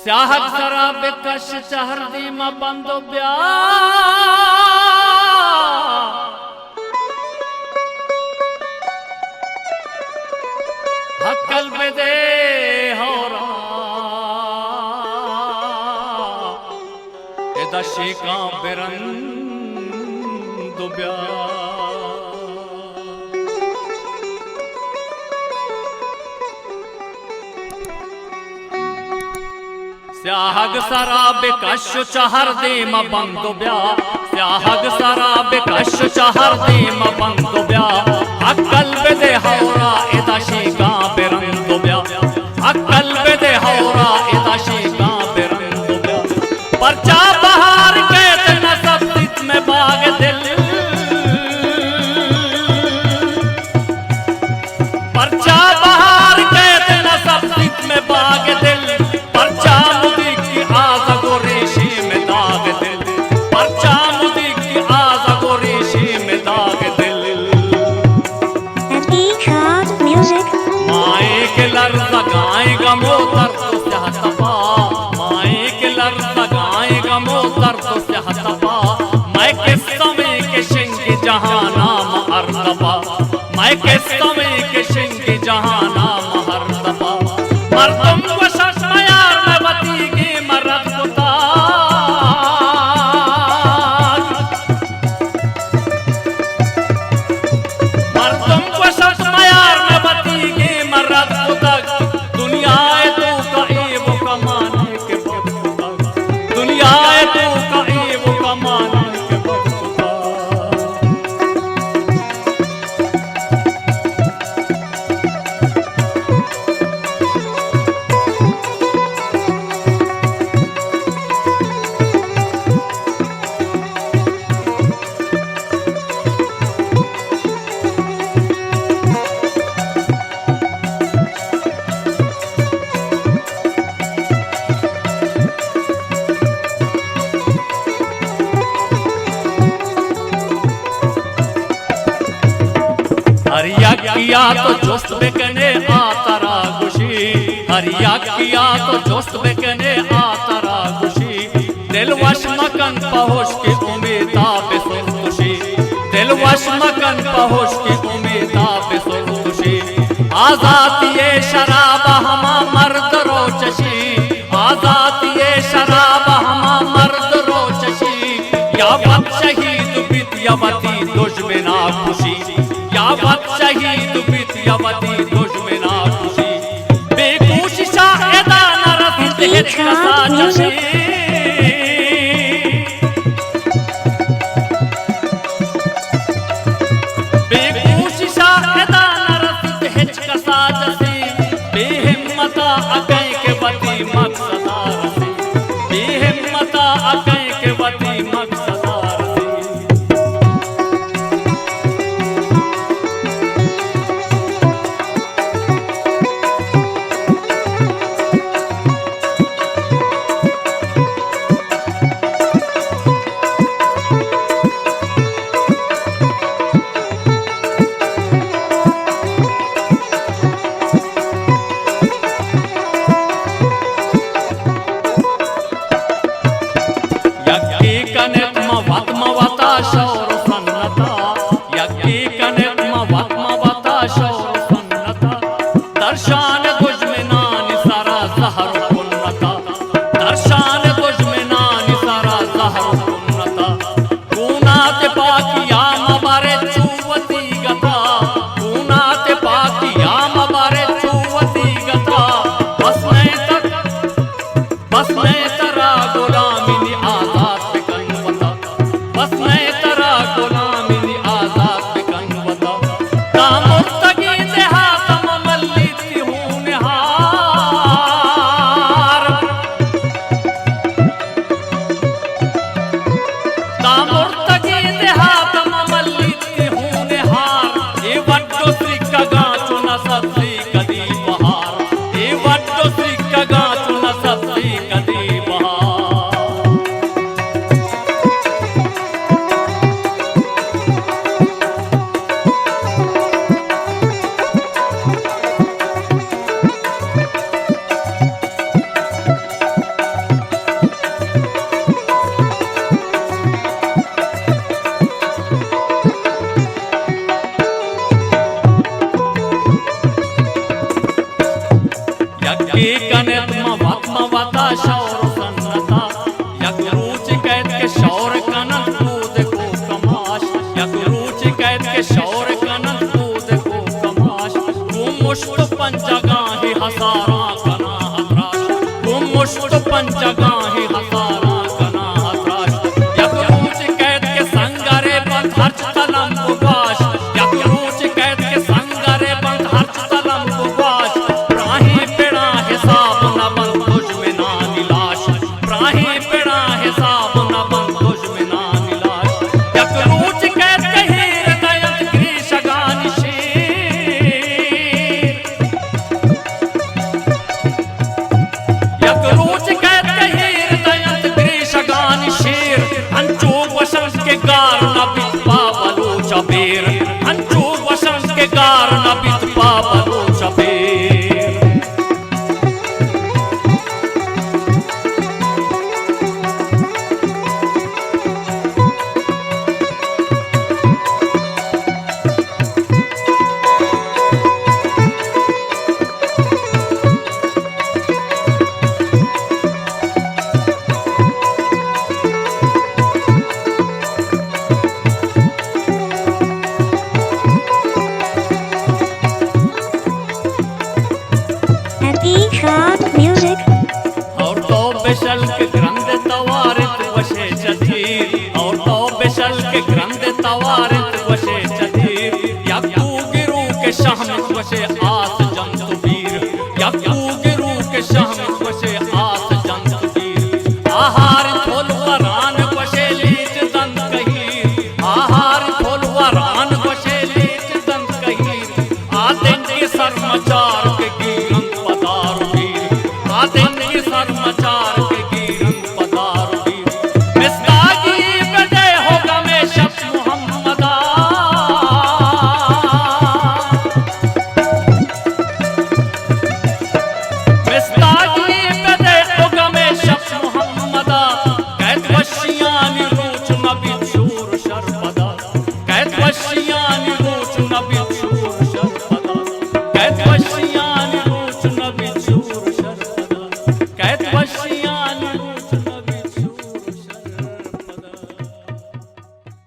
स्याहक सरा बेकश चहर दी मा बंदो ब्या हकल बेदे होरा एदा शेका बेरन दुब्या स्याहग सरा बेकश चहर दे मा बंदो ब्या स्याहग सरा बेकश चहर दे मा बंदो ब्या अक्कल बेदे हौरा एदा शेका बेरन दुब्या अक्कल बेदे हौरा एदा शेका बेरन दुब्या परचा बहार के तना सब चित में बाग दिल परचा बहार के तना सब चित में बाग दिल परचा मुदी की आज़ को रेशे में दाग दिल परचा मुदी की आज़ को रेशे में दाग दिल माए के लर्ज़ गाएगा मोतर तो स्याहतपा माए के लर्ज़ गाएगा मोतर तो स्याहतपा मैं किस समय के शिंग जहां नाम अर्दपा मैं किस समय के शिंग जहां नाम हरदपा मर्दम को शशमयार में बती की मर्द कुता मर्दम को शशमयार में बती की मर्द कुता दुनिया तो कईब कमाने के बखुदा दुनिया तो कईब कमाने के बखुदा हरिया किया तो जोस्त बेकने आतरा खुशी हरिया किया तो जोस्त बेकने आतरा खुशी दिल वश मकन पहुँच की उम्मीदा पे सुन खुशी दिल वश मकन पहुँच की उम्मीदा पे सुन खुशी आजाद ये शराब हमा मर्द रोचशी आजाद ये शराब हमा मर्द रोचशी या वक्त शहीद बितियावती दुश्मना खुशी या वक्त शहीद बितियावती दुश्मना खुशी बेकोशिशा एदा नरस हिच कसा जशी बेकोशिशा एदा नरस हिच कसा जशी बेहिम्मता अकई के वती मकसदा रसी बेहिम्मता अकई के वती मकसदा बस मैं तरा गुलामी आजाद बिकन बता बस मैं तरा गुलामी आजाद बिकन बता कामुस्तगी से हातम मल्ली हूँ यक्की कनेत मवाता शौर सन्नता यक रूच कैद के शौर कनन कूद को कमाश यक रूच कैद के शौर कनन कूद को कमाश गुमुष्ट पंचगाही हसारा कना हतराश गुमुष्ट पंचगाही हसारा कना हतराश यक रूच कैद के संगरे बंध हर्च तलम बुगाश यक रूच कैद के संगरे बंध हर्च तलम बुगाश प्राही पेड़ा हिसाब न बंद दुश्मना निलाश प्राही पेड़ा हिसाब न बंद दुश्मना निलाश यक रूच कैद के हीर दयत कृषगान शीर यक रूच कैद के हीर दयत कृषगान शीर अंचू वसंत के गार न बित पावलो चबेर अंचू वसंत के गार न बित पावलो चबेर Music. और तो बेशल के ग्रंथ तवारित वशे चधीर और तो बेशल के ग्रंथ तवारित वशे चधीर यकू गिरू के शहमित वशे आस जंतु वीर यकू गिरू के शहमित वशे आस जंतु वीर आहार थोल वरान वशे लीच दंत कहीर आहार थोल वरान वशे लीच दंत कहीर आते के सरमचार के